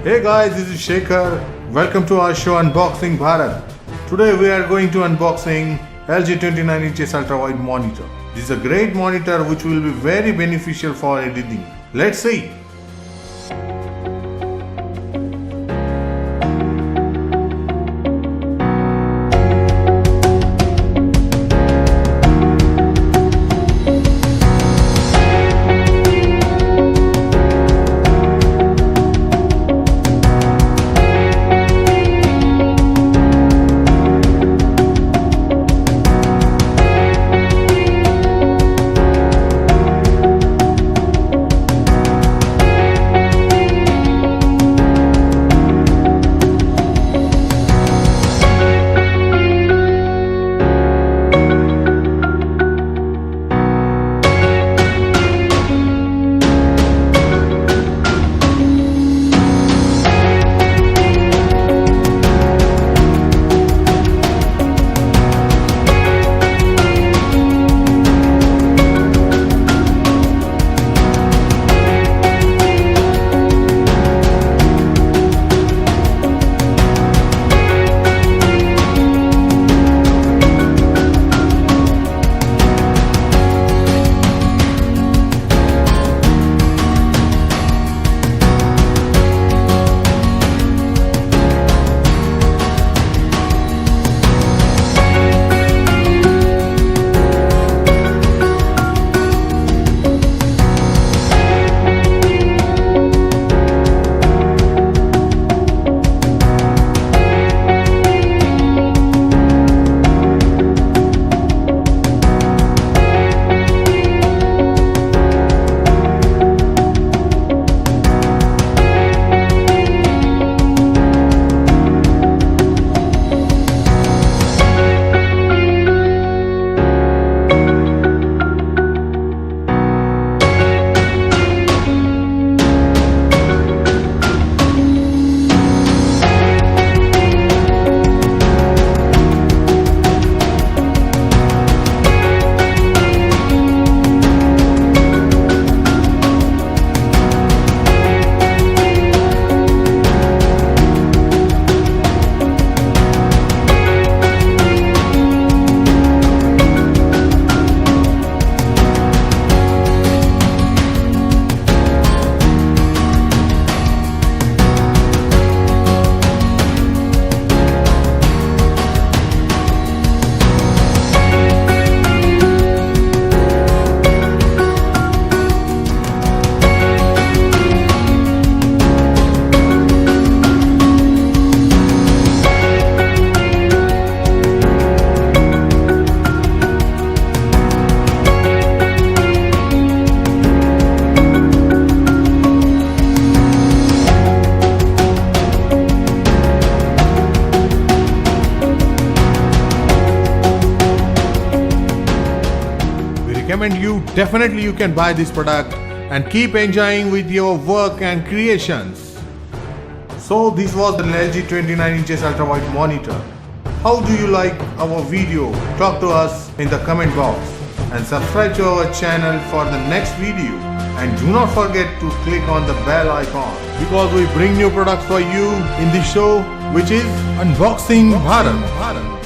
Hey guys, this is Shekhar. Welcome to our show Unboxing Bharat. Today we are going to unboxing LG 29 inches ultrawide monitor. This is a great monitor which will be very beneficial for editing. Let's see. Recommend you definitely you can buy this product and keep enjoying with your work and creations. So this was the LG 29 inches ultrawide monitor. How do you like our video? Talk to us in the comment box and subscribe to our channel for the next video, and do not forget to click on the bell icon because we bring new products for you in the show which is Unboxing Bharat.